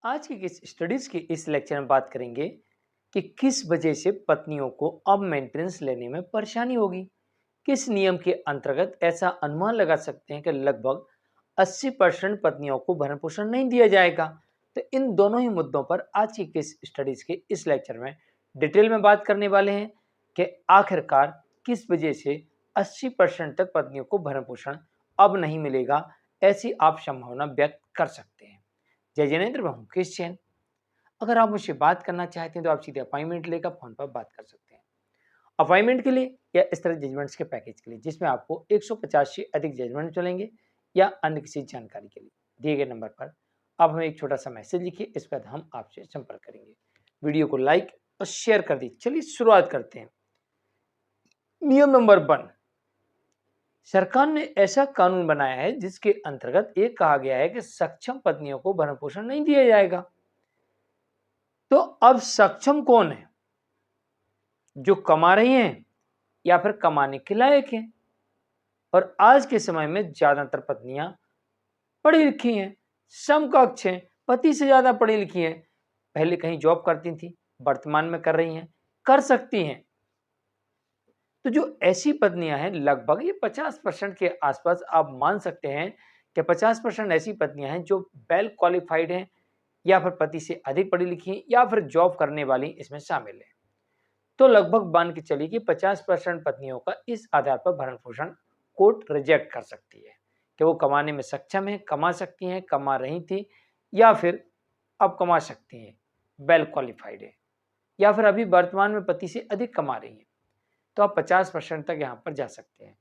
आज की किस स्टडीज के इस लेक्चर में बात करेंगे कि किस वजह से पत्नियों को अब मेंटेनेंस लेने में परेशानी होगी। किस नियम के अंतर्गत ऐसा अनुमान लगा सकते हैं कि लगभग 80% पत्नियों को भरण पोषण नहीं दिया जाएगा। तो इन दोनों ही मुद्दों पर आज की किस स्टडीज के इस लेक्चर में डिटेल में बात करने वाले हैं कि आखिरकार किस वजह से 80% तक पत्नियों को भरण पोषण अब नहीं मिलेगा, ऐसी आप संभावना व्यक्त कर सकते हैं। जय जैनेन्द्र, मैं हूं मुकेश जैन। अगर आप मुझसे बात करना चाहते हैं तो आप सीधे अपॉइंटमेंट लेकर फोन पर बात कर सकते हैं। अपॉइंटमेंट के लिए या इस तरह जजमेंट्स के पैकेज के लिए जिसमें आपको 150 से अधिक जजमेंट चलेंगे या अन्य किसी जानकारी के लिए दिए गए नंबर पर आप हमें एक छोटा सा मैसेज लिखिए। इस पर हम आपसे संपर्क करेंगे। वीडियो को लाइक और शेयर कर दीजिए। चलिए शुरुआत करते हैं। नियम नंबर 1, सरकार ने ऐसा कानून बनाया है जिसके अंतर्गत ये कहा गया है कि सक्षम पत्नियों को भरण पोषण नहीं दिया जाएगा। तो अब सक्षम कौन है? जो कमा रही हैं या फिर कमाने के लायक हैं। और आज के समय में ज्यादातर पत्नियां पढ़ी लिखी हैं, समकक्ष हैं, पति से ज्यादा पढ़ी लिखी हैं। पहले कहीं जॉब करती थी, वर्तमान में कर रही हैं, कर सकती हैं। तो जो ऐसी पत्नियां हैं लगभग ये 50% के आसपास आप मान सकते हैं कि 50% ऐसी पत्नियां हैं जो वेल क्वालिफाइड हैं या फिर पति से अधिक पढ़ी लिखी हैं या फिर जॉब करने वाली इसमें शामिल है। तो लगभग मान के चलिए कि 50% पत्नियों का इस आधार पर भरण पोषण कोर्ट रिजेक्ट कर सकती है कि वो कमाने में सक्षम है, कमा सकती हैं, कमा रही थी या फिर अब कमा सकती हैं, वेल क्वालिफाइड है या फिर अभी वर्तमान में पति से अधिक कमा रही हैं। तो आप 50% तक यहाँ पर जा सकते हैं,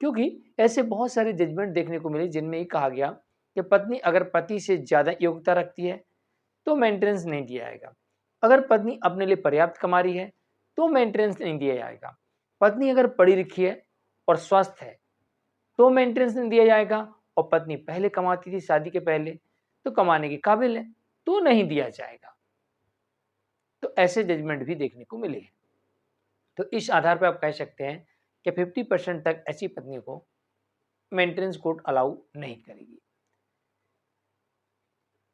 क्योंकि ऐसे बहुत सारे जजमेंट देखने को मिले जिनमें ये कहा गया कि पत्नी अगर पति से ज़्यादा योग्यता रखती है तो मेंटेनेंस नहीं दिया जाएगा। अगर पत्नी अपने लिए पर्याप्त कमा रही है तो मेंटेनेंस नहीं दिया जाएगा। पत्नी अगर पढ़ी लिखी है और स्वस्थ है तो मेंटेनेंस नहीं दिया जाएगा। और पत्नी पहले कमाती थी शादी के पहले तो कमाने के काबिल है तो नहीं दिया जाएगा। तो ऐसे जजमेंट भी देखने को मिले हैं। तो इस आधार पर आप कह सकते हैं कि 50% तक ऐसी पत्नी को मेंटेनेंस कोर्ट अलाउ नहीं करेगी।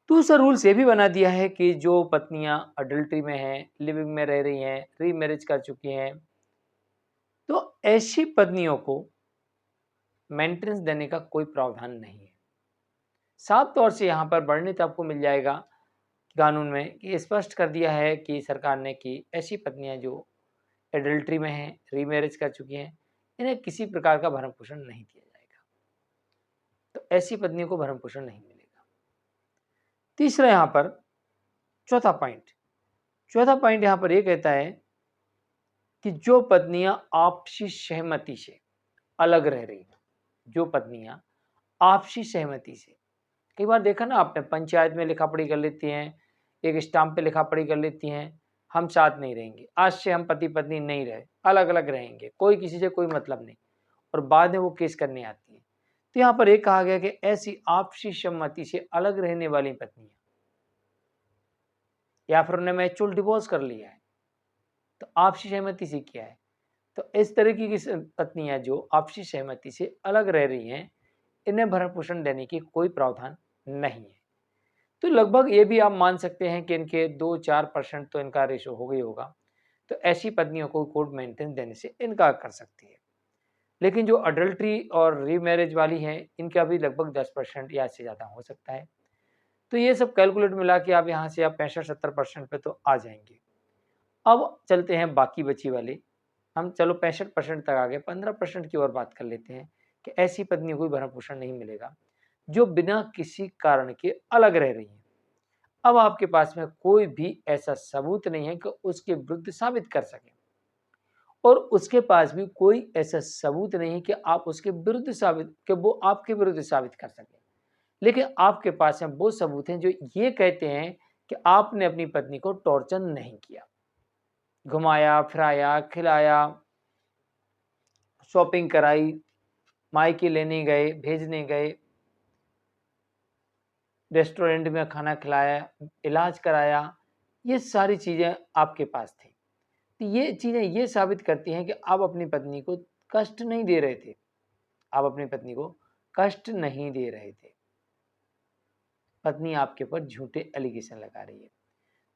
दूसरा रूल्स ये भी बना दिया है कि जो पत्नियां अडल्ट्री में हैं, लिविंग में रह रही हैं, रीमैरिज कर चुकी हैं, तो ऐसी पत्नियों को मेंटेनेंस देने का कोई प्रावधान नहीं है। साफ तौर से यहाँ पर वर्णित आपको मिल जाएगा कानून में कि स्पष्ट कर दिया है कि सरकार ने कि ऐसी पत्नियां जो एडल्ट्री में हैं, रीमैरिज कर चुकी हैं, इन्हें किसी प्रकार का भरण पोषण नहीं दिया जाएगा। तो ऐसी पत्नियों को भरण पोषण नहीं मिलेगा। तीसरा यहाँ पर चौथा पॉइंट यहाँ पर यह कहता है कि जो पत्नियां आपसी सहमति से अलग रह रही हैं, जो पत्नियां आपसी सहमति से, कई बार देखा ना आपने, पंचायत में लिखा पढ़ी कर लेती हैं, एक स्टाम्प पे लिखा पढ़ी कर लेती हैं, हम साथ नहीं रहेंगे, आज से हम पति पत्नी नहीं रहे, अलग अलग रहेंगे, कोई किसी से कोई मतलब नहीं, और बाद में वो केस करने आती है। तो यहाँ पर एक कहा गया कि ऐसी आपसी सहमति से अलग रहने वाली पत्नियां या फिर उन्हें म्यूचुअल डिवोर्स कर लिया है, तो आपसी सहमति से किया है, तो इस तरह की पत्नियां जो आपसी सहमति से अलग रह रही हैं, इन्हें भरण पोषण देने की कोई प्रावधान नहीं है। तो लगभग ये भी आप मान सकते हैं कि इनके 2-4% तो इनका रेशो हो गई होगा। तो ऐसी पत्नियों को कोर्ट मेंटेनेंस देने से इनकार कर सकती है। लेकिन जो अडल्ट्री और रीमैरिज वाली हैं, इनका भी लगभग 10% या इससे ज़्यादा हो सकता है। तो ये सब कैलकुलेट मिला के आप यहाँ से आप 65-70% पे तो आ जाएंगे। अब चलते हैं बाकी बची वाले, हम चलो 65% तक आ गए, 15% की और बात कर लेते हैं कि ऐसी पत्नी को भरण पोषण नहीं मिलेगा जो बिना किसी कारण के अलग रह रही है। अब आपके पास में कोई भी ऐसा सबूत नहीं है कि उसके विरुद्ध साबित कर सके, और उसके पास भी कोई ऐसा सबूत नहीं है कि आप उसके विरुद्ध साबित कि वो आपके विरुद्ध साबित कर सके। लेकिन आपके पास में वो सबूत हैं जो ये कहते हैं कि आपने अपनी पत्नी को टॉर्चर नहीं किया, घुमाया फिराया, खिलाया, शॉपिंग कराई, मायके लेने गए, भेजने गए, रेस्टोरेंट में खाना खिलाया, इलाज कराया, ये सारी चीज़ें आपके पास थी। तो ये चीज़ें ये साबित करती हैं कि आप अपनी पत्नी को कष्ट नहीं दे रहे थे, आप अपनी पत्नी को कष्ट नहीं दे रहे थे। पत्नी आपके ऊपर झूठे एलिगेशन लगा रही है,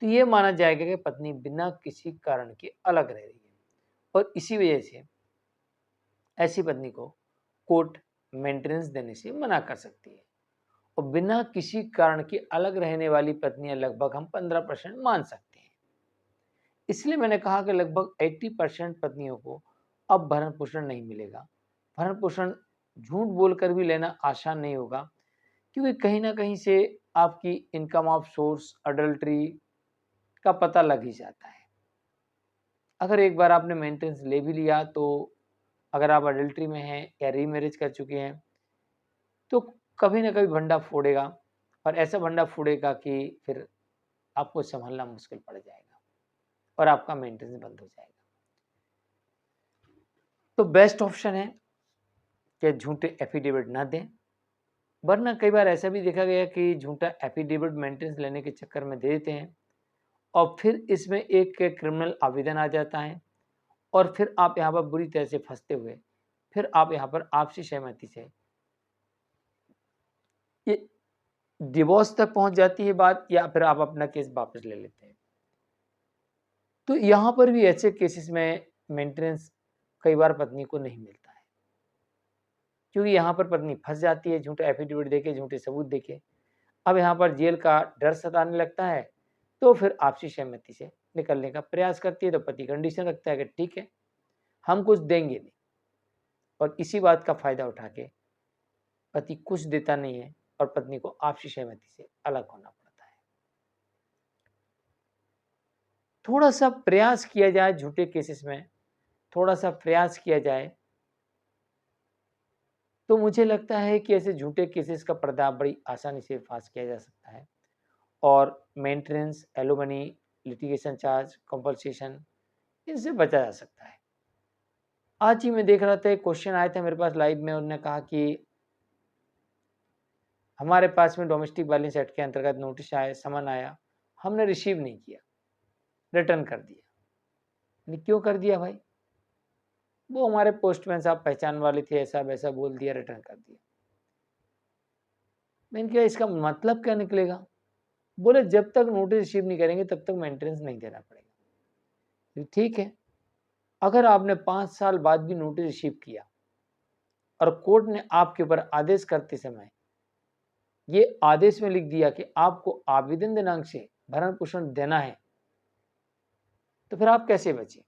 तो ये माना जाएगा कि पत्नी बिना किसी कारण के अलग रह रही है और इसी वजह से ऐसी पत्नी को कोर्ट मेंटेनेंस देने से मना कर सकती है। और बिना किसी कारण के अलग रहने वाली पत्नियां लगभग हम 15% मान सकते हैं। इसलिए मैंने कहा कि लगभग 80% पत्नियों को अब भरण पोषण नहीं मिलेगा। भरण पोषण झूठ बोलकर भी लेना आसान नहीं होगा, क्योंकि कहीं ना कहीं से आपकी इनकम ऑफ सोर्स अडल्ट्री का पता लग ही जाता है। अगर एक बार आपने मेंटेनेंस ले भी लिया, तो अगर आप अडल्ट्री में हैं या रीमैरिज कर चुके हैं, तो कभी ना कभी भंडा फोड़ेगा, और ऐसा भंडा फोड़ेगा कि फिर आपको संभालना मुश्किल पड़ जाएगा और आपका मेंटेनेंस बंद हो जाएगा। तो बेस्ट ऑप्शन है कि झूठे एफिडेविट ना दें, वरना कई बार ऐसा भी देखा गया कि झूठा एफिडेविट मेंटेनेंस लेने के चक्कर में दे देते हैं और फिर इसमें एक क्रिमिनल आवेदन आ जाता है और फिर आप यहाँ पर बुरी तरह से फंसते हुए फिर आप यहाँ पर आपसी सहमति से ये डिवोर्स तक पहुंच जाती है बात, या फिर आप अपना केस वापस ले लेते हैं। तो यहाँ पर भी ऐसे केसेस में मेंटेनेंस कई बार पत्नी को नहीं मिलता है, क्योंकि यहाँ पर पत्नी फंस जाती है झूठे एफिडेविट देके, झूठे सबूत देके। अब यहाँ पर जेल का डर सताने लगता है, तो फिर आपसी सहमति से निकलने का प्रयास करती है। तो पति कंडीशन रखता है कि ठीक है, हम कुछ देंगे नहीं, और इसी बात का फायदा उठा के पति कुछ देता नहीं है और पत्नी को आपसी सहमति से अलग होना पड़ता है। थोड़ा सा प्रयास किया जाए झूठे केसेस में, थोड़ा सा प्रयास किया जाए, तो मुझे लगता है कि ऐसे झूठे केसेस का पर्दा बड़ी आसानी से फाश किया जा सकता है और maintenance, alimony, litigation charge, compensation, इनसे बचा जा सकता है। आज ही मैं देख रहा था, एक क्वेश्चन आया था मेरे पास लाइव में, उन्होंने कहा कि हमारे पास में डोमेस्टिक वायलेंस एक्ट के अंतर्गत नोटिस आया, समन आया, हमने रिसीव नहीं किया, रिटर्न कर दिया। नहीं, क्यों कर दिया भाई? वो हमारे पोस्टमैन साहब पहचान वाले थे, ऐसा वैसा बोल दिया, रिटर्न कर दिया। मैंने कहा इसका मतलब क्या निकलेगा? बोले जब तक नोटिस रिसीव नहीं करेंगे तब तक मेंटेनेंस नहीं देना पड़ेगा। ठीक है, अगर आपने 5 साल बाद भी नोटिस रिसीव किया और कोर्ट ने आपके ऊपर आदेश करते समय ये आदेश में लिख दिया कि आपको आवेदन दिनांक से भरण पोषण देना है, तो फिर आप कैसे बचे?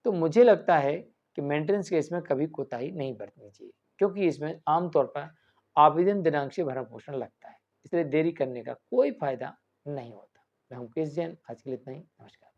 तो मुझे लगता है कि मेंटेनेंस केस में कभी कोताही नहीं बरतनी चाहिए, क्योंकि इसमें आमतौर पर आवेदन दिनांक से भरण पोषण लगता है, इसलिए देरी करने का कोई फायदा नहीं होता। मैं हूं मुकेश जैन, आज के लिए इतना ही। नमस्कार।